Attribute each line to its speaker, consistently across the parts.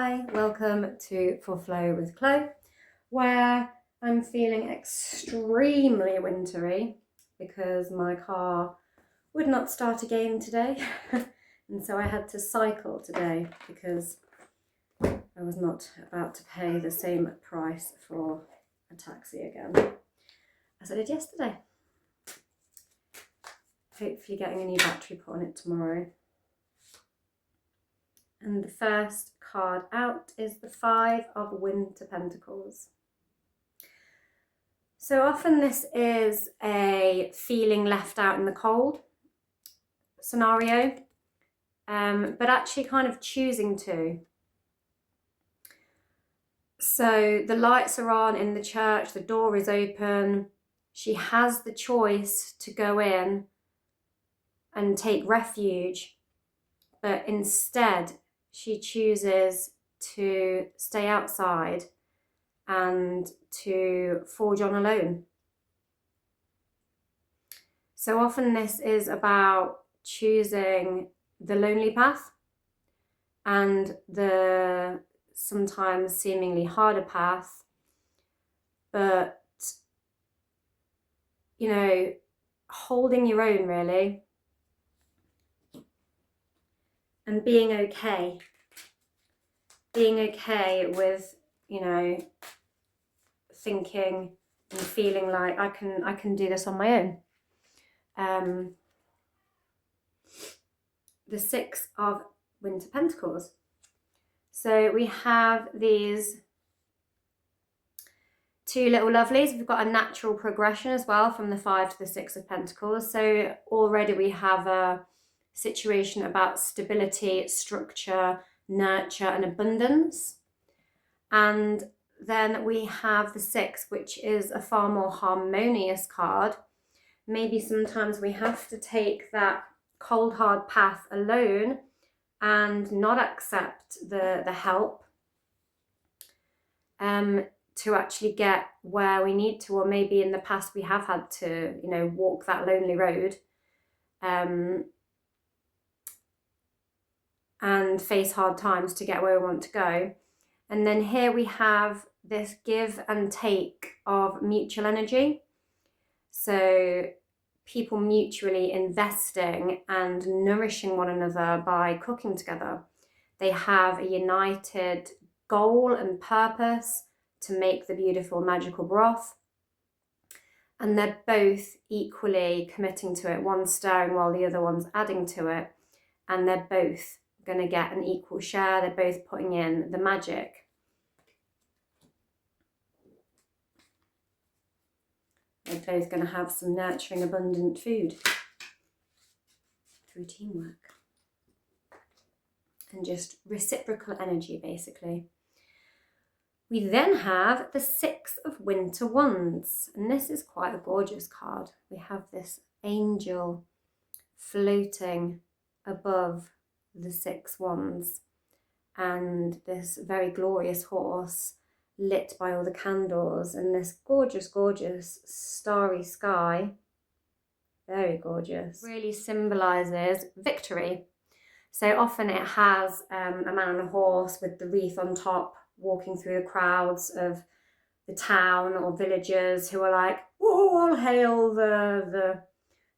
Speaker 1: Hi, welcome to For Flow with Chloe, where I'm feeling extremely wintry because my car would not start again today. And so I had to cycle today because I was not about to pay the same price for a taxi again as I did yesterday. Hopefully getting a new battery put on it tomorrow. And the first card out is the Five of Winter Pentacles. So often this is a feeling left out in the cold scenario, but actually kind of choosing to. So the lights are on in the church, the door is open. She has the choice to go in and take refuge, but instead she chooses to stay outside and to forge on alone. So often this is about choosing the lonely path and the sometimes seemingly harder path, but holding your own really and being okay with thinking and feeling like I can do this on my own. The Six of Winter Pentacles. So we have these two little lovelies. We've got a natural progression as well from the Five to the Six of Pentacles. So already we have a situation about stability, structure, nurture and abundance. And then we have the Six, which is a far more harmonious card. Maybe sometimes we have to take that cold hard path alone and not accept the help to actually get where we need to, or maybe in the past we have had to walk that lonely road and face hard times to get where we want to go. And then here we have this give and take of mutual energy. So people mutually investing and nourishing one another by cooking together. They have a united goal and purpose to make the beautiful magical broth. And they're both equally committing to it, one stirring while the other one's adding to it. And they're both going to get an equal share. They're both putting in the magic. They're both going to have some nurturing, abundant food through teamwork and just reciprocal energy, basically. We then have the Six of Winter Wands, and this is quite a gorgeous card. We have this angel floating above the Six Wands and this very glorious horse lit by all the candles and this gorgeous, gorgeous starry sky. Very gorgeous. Really symbolises victory. So often it has a man on a horse with the wreath on top walking through the crowds of the town or villagers who are like, oh, all hail the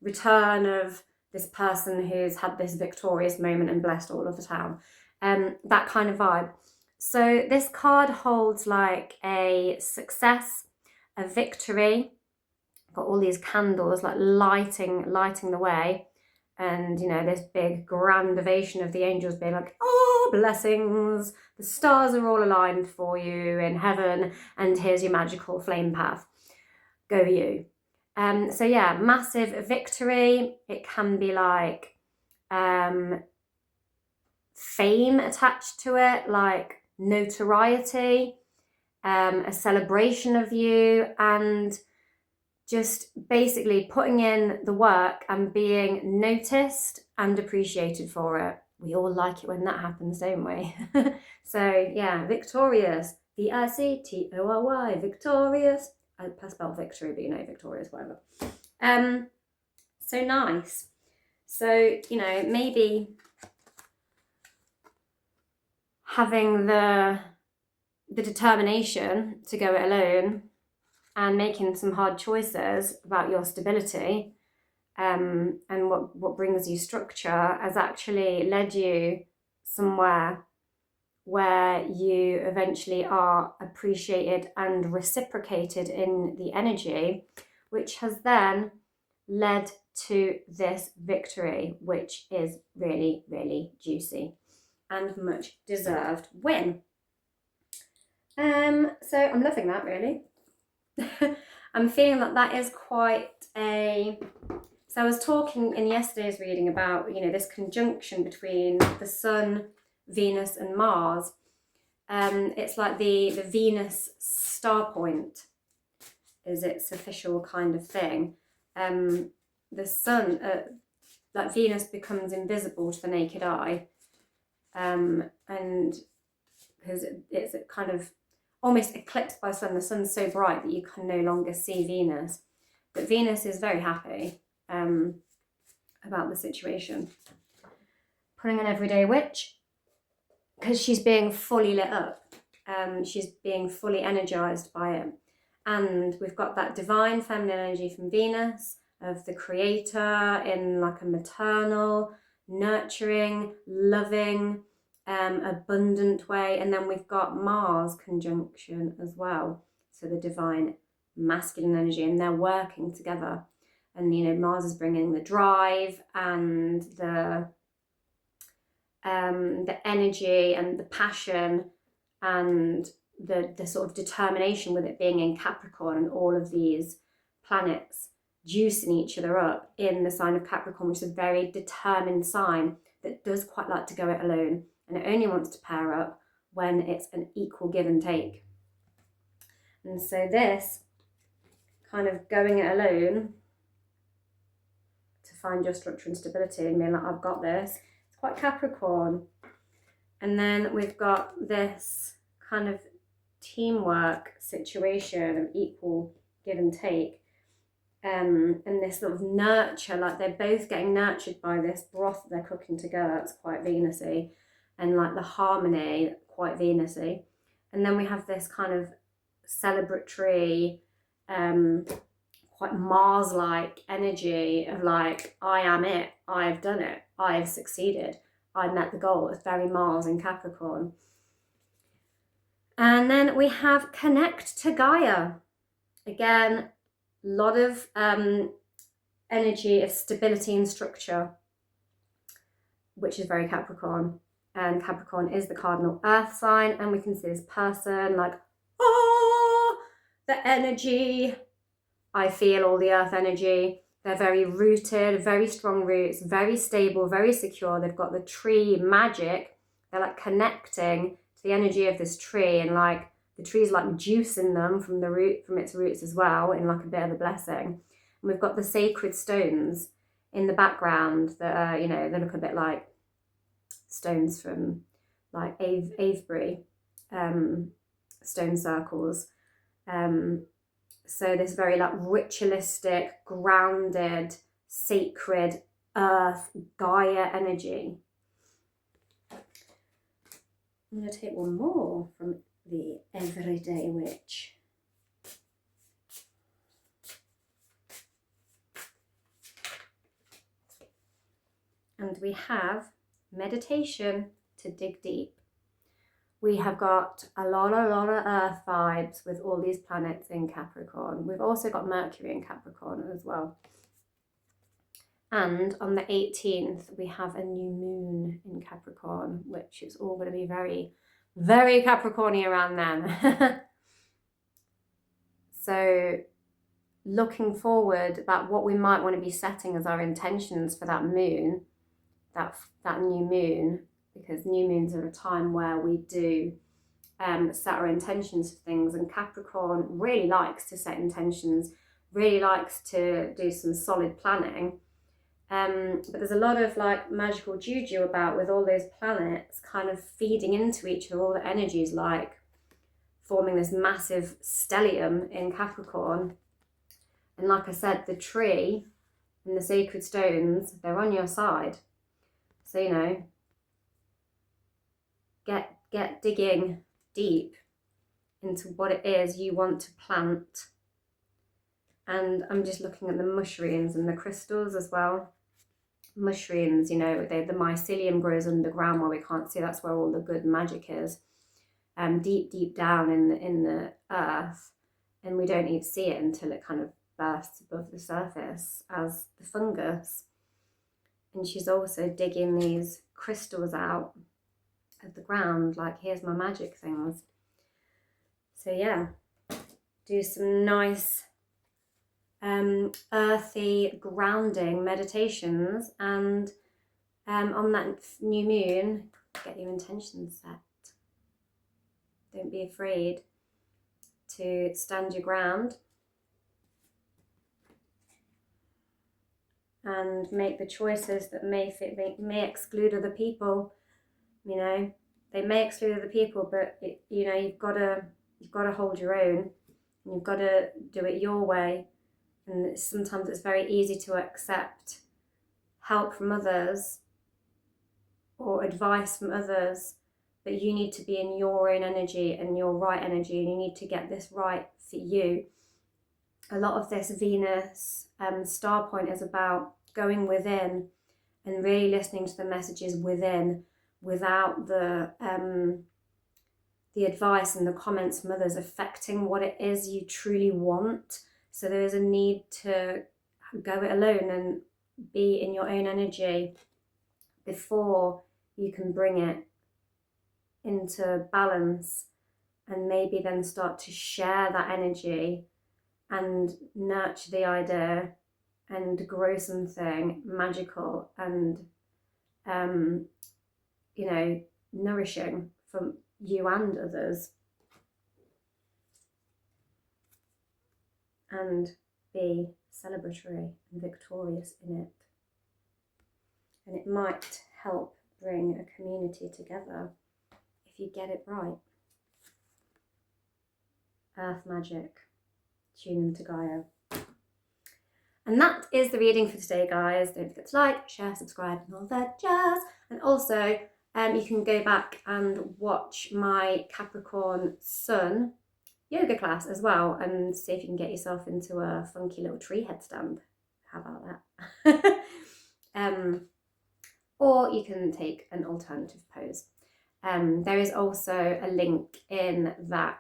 Speaker 1: return of this person who's had this victorious moment and blessed all of the town. That kind of vibe. So this card holds like a success, a victory. Got all these candles like lighting the way, and this big grand ovation of the angels being like, oh, blessings, the stars are all aligned for you in heaven, and here's your magical flame path. Go you. So yeah, massive victory. It can be like fame attached to it, like notoriety, a celebration of you, and just basically putting in the work and being noticed and appreciated for it. We all like it when that happens, don't we? So yeah, victorious, V-I-C-T-O-R-Y, victorious. I spelled victory, but victorious, whatever. So nice. So maybe having the determination to go it alone and making some hard choices about your stability, and what brings you structure, has actually led you somewhere where you eventually are appreciated and reciprocated in the energy, which has then led to this victory, which is really, really juicy and much deserved win. So I'm loving that, really. I'm feeling that is quite a... So I was talking in yesterday's reading about, this conjunction between the Sun, Venus and Mars. It's like the Venus star point is its official kind of thing. The Sun, like Venus becomes invisible to the naked eye, and because it's kind of almost eclipsed by the Sun. The Sun's so bright that you can no longer see Venus. But Venus is very happy about the situation. Putting an everyday witch, because she's being fully lit up. She's being fully energized by it. And we've got that divine feminine energy from Venus, of the creator in like a maternal, nurturing, loving, abundant way. And then we've got Mars conjunction as well. So the divine masculine energy, and they're working together. And, Mars is bringing the drive and the energy and the passion and the sort of determination, with it being in Capricorn and all of these planets juicing each other up in the sign of Capricorn, which is a very determined sign that does quite like to go it alone, and it only wants to pair up when it's an equal give and take. And so this kind of going it alone to find your structure and stability and being like, I've got this, it's quite Capricorn. And then we've got this kind of teamwork situation of equal give and take, and this sort of nurture, like they're both getting nurtured by this broth that they're cooking together. That's quite Venusy, and like the harmony, quite Venusy. And then we have this kind of celebratory, quite Mars-like energy of like, I am it, I've done it, I've succeeded, I met the goal. It's very Mars in Capricorn. And then we have connect to Gaia. Again, a lot of energy of stability and structure, which is very Capricorn. And Capricorn is the cardinal earth sign, and we can see this person like, the energy. I feel all the earth energy. They're very rooted, very strong roots, very stable, very secure. They've got the tree magic. They're like connecting to the energy of this tree, and like the tree's like juicing them from its roots as well, in like a bit of a blessing. And we've got the sacred stones in the background that are, they look a bit like stones from like Avebury, stone circles. So this very like ritualistic, grounded, sacred earth, Gaia energy. I'm going to take one more from the Everyday Witch. And we have meditation to dig deep. We have got a lot of earth vibes with all these planets in Capricorn. We've also got Mercury in Capricorn as well. And on the 18th, we have a new moon in Capricorn, which is all going to be very, very Capricorny around then. So looking forward about what we might want to be setting as our intentions for that moon, that new moon, because new moons are a time where we do set our intentions for things, and Capricorn really likes to set intentions, really likes to do some solid planning. But there's a lot of like magical juju about, with all those planets kind of feeding into each other, all the energies like forming this massive stellium in Capricorn. And like I said, the tree and the sacred stones, they're on your side. So, get digging deep into what it is you want to plant. And I'm just looking at the mushrooms and the crystals as well. Mushrooms, you know, the mycelium grows underground where we can't see. That's where all the good magic is. Deep down in the earth, and we don't even see it until it kind of bursts above the surface as the fungus. And she's also digging these crystals out of the ground, like, here's my magic things. So yeah, do some nice earthy grounding meditations, and on that new moon, get your intentions set. Don't be afraid to stand your ground and make the choices that may exclude other people. You know, they may exclude other people, but you know, you've got to hold your own, and you've got to do it your way. And sometimes it's very easy to accept help from others or advice from others, but you need to be in your own energy and your right energy, and you need to get this right for you. A lot of this Venus star point is about going within and really listening to the messages within, without the advice and the comments from others affecting what it is you truly want. So there is a need to go it alone and be in your own energy before you can bring it into balance, and maybe then start to share that energy and nurture the idea and grow something magical and you know, nourishing for you and others, and be celebratory and victorious in it. And it might help bring a community together if you get it right. Earth magic. Tune into Gaia. And that is the reading for today, guys. Don't forget to like, share, subscribe, and all that jazz. And also, you can go back and watch my Capricorn Sun yoga class as well, and see if you can get yourself into a funky little tree headstand. How about that? Or you can take an alternative pose. There is also a link in that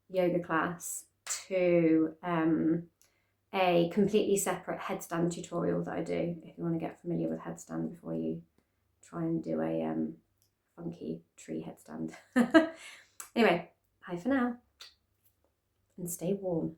Speaker 1: yoga class to a completely separate headstand tutorial that I do, if you want to get familiar with headstand before you try and do a funky tree headstand. Anyway, bye for now, and stay warm.